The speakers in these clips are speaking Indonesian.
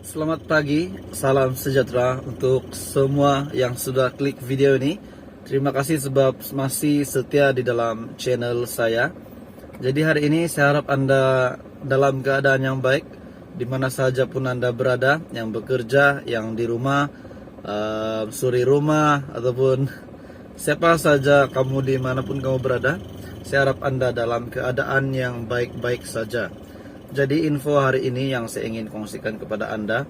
Selamat pagi, salam sejahtera untuk semua yang sudah klik video ini. Terima kasih sebab masih setia di dalam channel saya. Jadi hari ini saya harap Anda dalam keadaan yang baik, di mana saja pun Anda berada, yang bekerja, yang di rumah, suri rumah, ataupun siapa saja kamu dimanapun kamu berada. Saya harap Anda dalam keadaan yang baik-baik saja. Jadi info hari ini yang saya ingin kongsikan kepada Anda,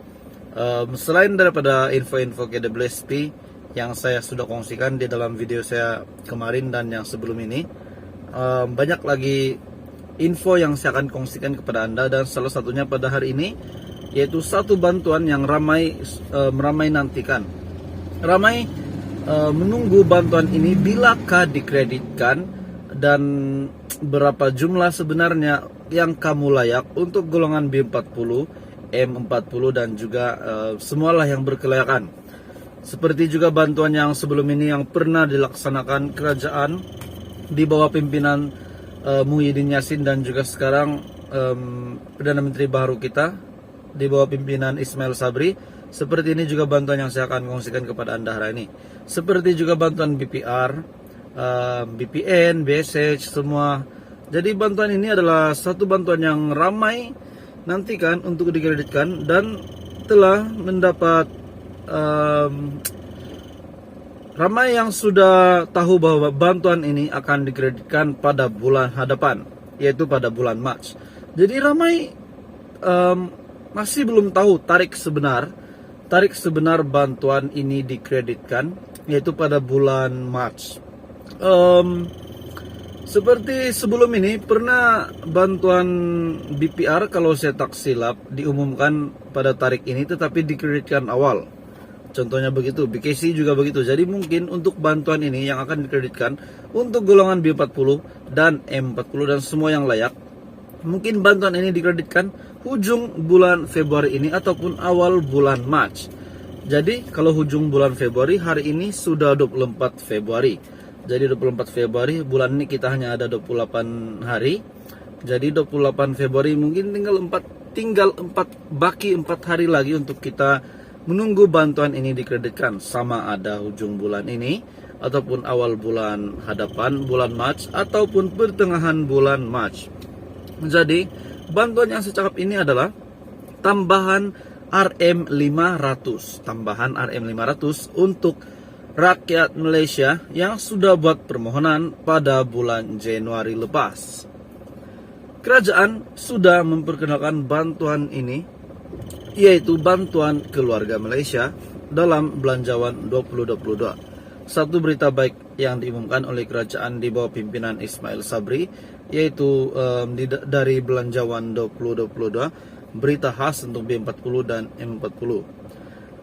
selain daripada info-info KWSP yang saya sudah kongsikan di dalam video saya kemarin dan yang sebelum ini, banyak lagi info yang saya akan kongsikan kepada Anda, dan salah satunya pada hari ini yaitu satu bantuan yang ramai nantikan. Ramai menunggu bantuan ini bilakah dikreditkan dan berapa jumlah sebenarnya yang kamu layak untuk golongan B40, M40 dan juga semualah yang berkelayakan. Seperti juga bantuan yang sebelum ini yang pernah dilaksanakan kerajaan di bawah pimpinan Muhyiddin Yassin, dan juga sekarang Perdana Menteri baru kita di bawah pimpinan Ismail Sabri. Seperti ini juga bantuan yang saya akan kongsikan kepada Anda hari ini. Seperti juga bantuan BPR, BPN, BSH, semua. Jadi bantuan ini adalah satu bantuan yang ramai nantikan untuk dikreditkan dan telah mendapat ramai yang sudah tahu bahwa bantuan ini akan dikreditkan pada bulan hadapan, yaitu pada bulan Mac. Jadi ramai masih belum tahu tarikh sebenar bantuan ini dikreditkan, yaitu pada bulan Mac. Seperti sebelum ini pernah bantuan BPR kalau saya tak silap diumumkan pada tarikh ini tetapi dikreditkan awal. Contohnya begitu, BKC juga begitu. Jadi mungkin untuk bantuan ini yang akan dikreditkan untuk golongan B40 dan M40 dan semua yang layak, mungkin bantuan ini dikreditkan ujung bulan Februari ini ataupun awal bulan Mac. Jadi kalau ujung bulan Februari, hari ini sudah 24 Februari. Jadi 24 Februari, bulan ini kita hanya ada 28 hari. Jadi 28 Februari mungkin tinggal 4 hari lagi untuk kita menunggu bantuan ini dikreditkan, sama ada ujung bulan ini ataupun awal bulan hadapan, bulan Mac ataupun pertengahan bulan Mac. Jadi bantuan yang saya cakap ini adalah tambahan RM500, untuk rakyat Malaysia yang sudah buat permohonan pada bulan Januari lepas. Kerajaan sudah memperkenalkan bantuan ini, yaitu bantuan keluarga Malaysia dalam belanjawan 2022. Satu berita baik yang diumumkan oleh kerajaan di bawah pimpinan Ismail Sabri, yaitu dari belanjawan 2022, berita khas untuk B40 dan M40.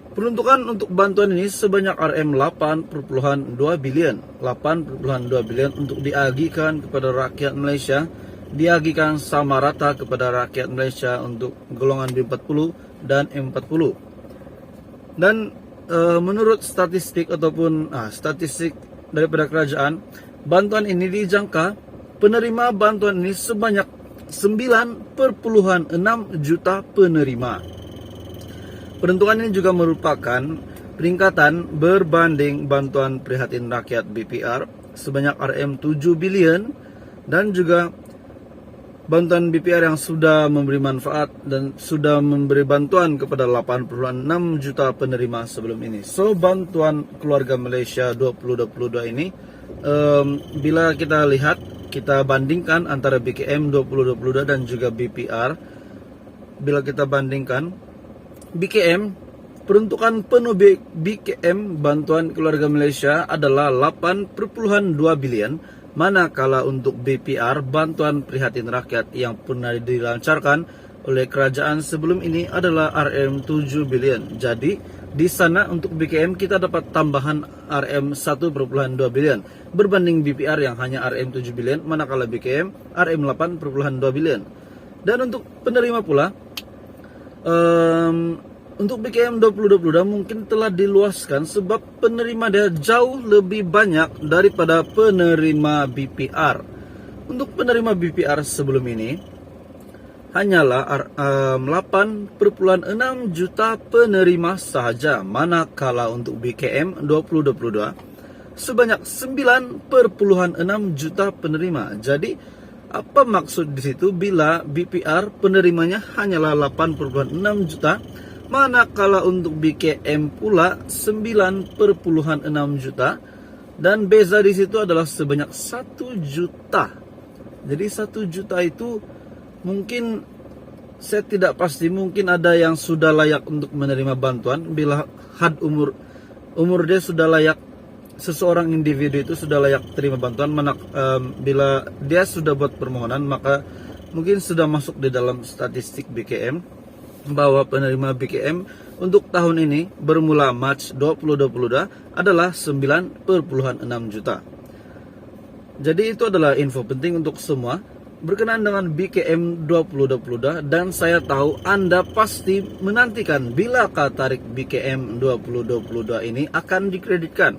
Peruntukan untuk bantuan ini sebanyak RM8.2 bilion. 8.2 bilion untuk diagihkan kepada rakyat Malaysia, diagihkan sama rata kepada rakyat Malaysia untuk golongan B40 dan M40. Dan menurut statistik daripada kerajaan, bantuan ini dijangka penerima bantuan ini sebanyak 9.6 juta penerima. Peruntukan ini juga merupakan peningkatan berbanding bantuan prihatin rakyat BPR sebanyak RM7 bilion, dan juga bantuan BPR yang sudah memberi manfaat dan sudah memberi bantuan kepada 86 juta penerima sebelum ini. So bantuan keluarga Malaysia 2022 ini, bila kita lihat, kita bandingkan antara BKM 2022 dan juga BPR, bila kita bandingkan BKM, peruntukan penuh BKM bantuan keluarga Malaysia adalah 8.2 bilion, manakala untuk BPR bantuan prihatin rakyat yang pernah dilancarkan oleh kerajaan sebelum ini adalah RM7 bilion. Jadi di sana untuk BKM kita dapat tambahan RM1.2 bilion berbanding BPR yang hanya RM7 bilion, manakala BKM RM8.2 bilion. Dan untuk penerima pula, untuk BKM 2022 mungkin telah diluaskan sebab penerima dia jauh lebih banyak daripada penerima BPR. Untuk penerima BPR sebelum ini, hanyalah 8,6 juta penerima sahaja, manakala untuk BKM 2022 sebanyak 9,6 juta penerima. Jadi apa maksud di situ bila BPR penerimanya hanyalah 8,6 juta, manakala untuk BKM pula 9,6 juta, dan beza di situ adalah sebanyak 1 juta. Jadi 1 juta itu mungkin saya tidak pasti, mungkin ada yang sudah layak untuk menerima bantuan bila had umur dia sudah layak. Seseorang individu itu sudah layak terima bantuan bila dia sudah buat permohonan, maka mungkin sudah masuk di dalam statistik BKM bahwa penerima BKM untuk tahun ini bermula Maret 2022 adalah 9,6 juta. Jadi itu adalah info penting untuk semua berkenaan dengan BKM 2022, dan saya tahu Anda pasti menantikan bilakah tarik BKM 2022 ini akan dikreditkan.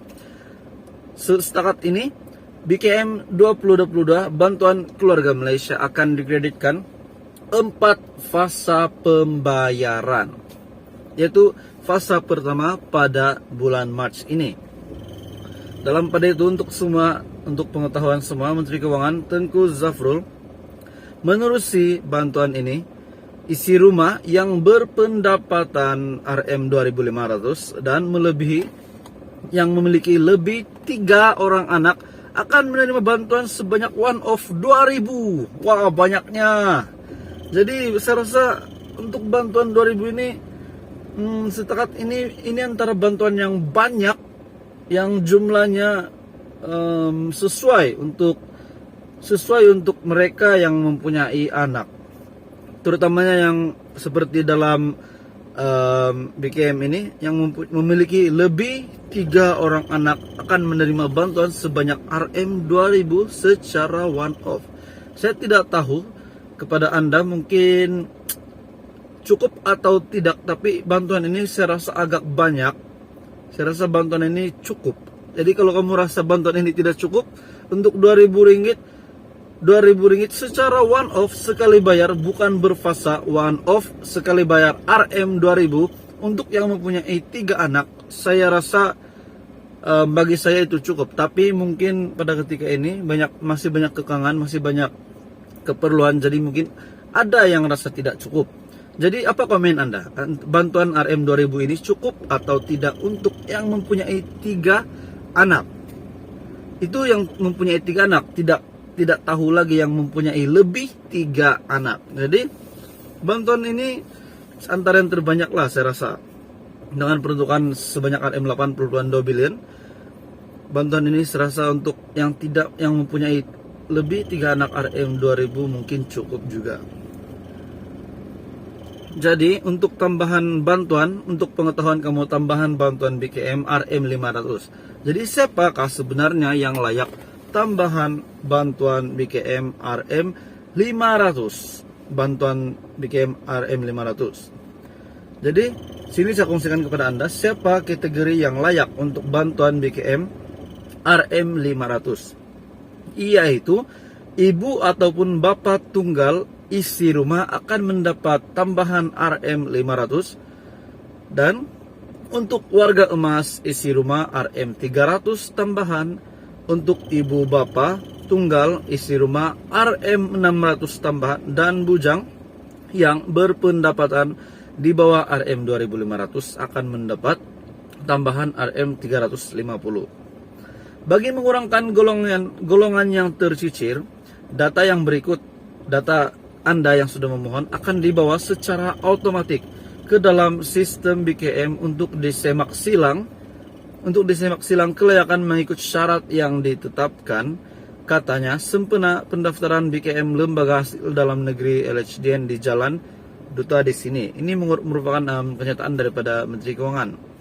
Setakat ini BKM 2022 Bantuan Keluarga Malaysia akan dikreditkan 4 fasa pembayaran, yaitu fasa pertama pada bulan Maret ini. Dalam pada itu untuk pengetahuan semua, Menteri Keuangan Tengku Zafrul menerusi bantuan ini isi rumah yang berpendapatan RM2.500 dan melebihi, yang memiliki lebih 3 orang anak akan menerima bantuan sebanyak one-off 2.000. Wah, banyaknya. Jadi saya rasa untuk bantuan 2.000 ini setakat ini antara bantuan yang banyak, yang jumlahnya sesuai untuk mereka yang mempunyai anak, terutamanya yang seperti dalam BKM ini yang memiliki lebih 3 orang anak akan menerima bantuan sebanyak RM2.000 secara one off. Saya tidak tahu kepada Anda mungkin cukup atau tidak, tapi bantuan ini saya rasa agak banyak. Saya rasa bantuan ini cukup. Jadi kalau kamu rasa bantuan ini tidak cukup, untuk RM2.000 secara one off sekali bayar, bukan berfasa, one off sekali bayar RM2.000 untuk yang mempunyai 3 anak, saya rasa bagi saya itu cukup. Tapi mungkin pada ketika ini masih banyak kekangan, masih banyak keperluan, jadi mungkin ada yang rasa tidak cukup. Jadi apa komen Anda? Bantuan RM2.000 ini cukup atau tidak untuk yang mempunyai 3 anak? Itu yang mempunyai 3 anak, tidak tahu lagi yang mempunyai lebih 3 anak. Jadi bantuan ini antara yang terbanyak lah saya rasa, dengan peruntukan sebanyak RM82 billion. Bantuan ini serasa untuk yang mempunyai lebih 3 anak RM2.000 mungkin cukup juga. Jadi untuk tambahan bantuan, untuk pengetahuan kamu, tambahan bantuan BKM RM500. Jadi siapakah sebenarnya yang layak tambahan bantuan BKM RM500? Bantuan BKM RM500. Jadi sini saya kongsikan kepada Anda siapa kategori yang layak untuk bantuan BKM RM500. Yaitu ibu ataupun bapak tunggal isi rumah akan mendapat tambahan RM500, dan untuk warga emas isi rumah RM300 tambahan, untuk ibu bapak tunggal isi rumah RM600 tambahan, dan bujang yang berpendapatan di bawah RM2.500 akan mendapat tambahan RM350. Bagi mengurangkan golongan yang tercicir, data yang berikut, data Anda yang sudah memohon akan dibawa secara otomatis ke dalam sistem BKM untuk disemak silang kelayakan mengikut syarat yang ditetapkan. Katanya sempena pendaftaran BKM Lembaga Hasil Dalam Negeri LHDN di Jalan Duta di sini. Ini merupakan pernyataan daripada Menteri Keuangan.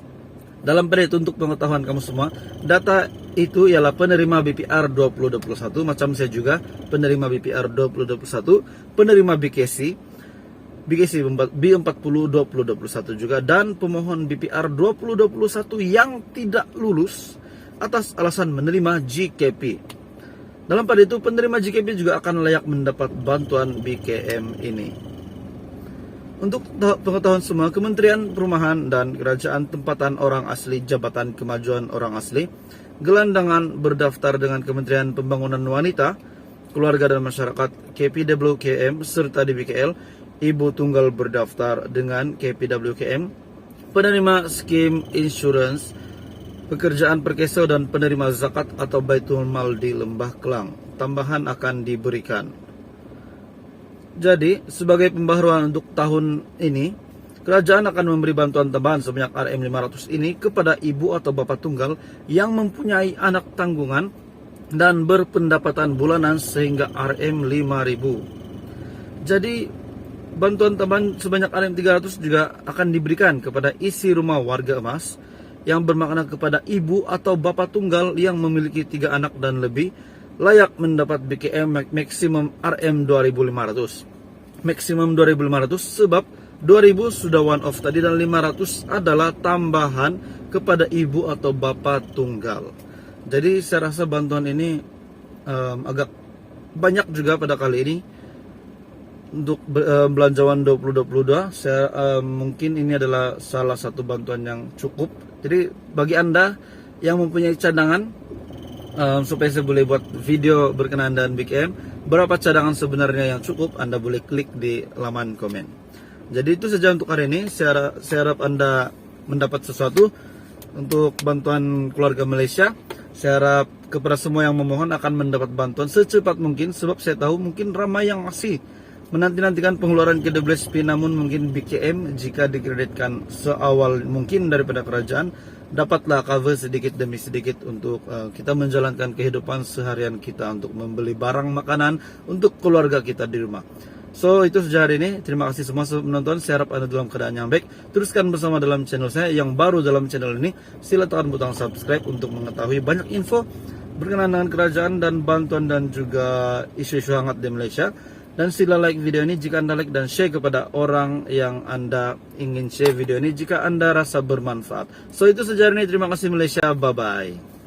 Dalam pada itu untuk pengetahuan kamu semua, data itu ialah penerima BPR 2021, macam saya juga penerima BPR 2021, penerima BKC B40 2021 juga, dan pemohon BPR 2021 yang tidak lulus atas alasan menerima GKP. Dalam pada itu penerima GKP juga akan layak mendapat bantuan BKM ini. Untuk pengetahuan semua, Kementerian Perumahan dan Kerajaan Tempatan Orang Asli Jabatan Kemajuan Orang Asli gelandangan berdaftar dengan Kementerian Pembangunan Wanita, Keluarga dan Masyarakat KPWKM serta DBKL. Ibu tunggal berdaftar dengan KPWKM, penerima skim insurance, pekerjaan perkeso dan penerima zakat atau baitul mal di Lembah Kelang. Tambahan akan diberikan. Jadi, sebagai pembaharuan untuk tahun ini, kerajaan akan memberi bantuan tambahan sebanyak Rm500 ini kepada ibu atau bapak tunggal yang mempunyai anak tanggungan dan berpendapatan bulanan sehingga Rm5.000. Jadi, bantuan tambahan sebanyak Rm300 juga akan diberikan kepada isi rumah warga emas yang bermakna kepada ibu atau bapak tunggal yang memiliki 3 anak dan lebih layak mendapat BKM maksimum Rm2.500. Maksimum 2.500 sebab 2.000 sudah one off tadi dan 500 adalah tambahan kepada ibu atau bapak tunggal. Jadi saya rasa bantuan ini agak banyak juga pada kali ini. Untuk belanjawan 2022, mungkin ini adalah salah satu bantuan yang cukup. Jadi bagi Anda yang mempunyai cadangan, supaya saya boleh buat video berkenaan dengan BKM, berapa cadangan sebenarnya yang cukup, Anda boleh klik di laman komen. Jadi itu saja untuk hari ini. Saya harap Anda mendapat sesuatu untuk bantuan keluarga Malaysia. Saya harap kepada semua yang memohon akan mendapat bantuan secepat mungkin, sebab saya tahu mungkin ramai yang masih menanti-nantikan pengeluaran KWSP, namun mungkin BKM jika dikreditkan seawal mungkin daripada kerajaan dapatlah cover sedikit demi sedikit untuk kita menjalankan kehidupan seharian kita, untuk membeli barang makanan untuk keluarga kita di rumah. So itu saja hari ini. Terima kasih semua menonton. Saya harap Anda dalam keadaan yang baik. Teruskan bersama dalam channel saya. Yang baru dalam channel ini, sila tekan butang subscribe untuk mengetahui banyak info berkenaan dengan kerajaan dan bantuan dan juga isu-isu hangat di Malaysia. Dan sila like video ini jika Anda like dan share kepada orang yang Anda ingin share video ini jika Anda rasa bermanfaat. So itu saja hari ini. Terima kasih Malaysia. Bye-bye.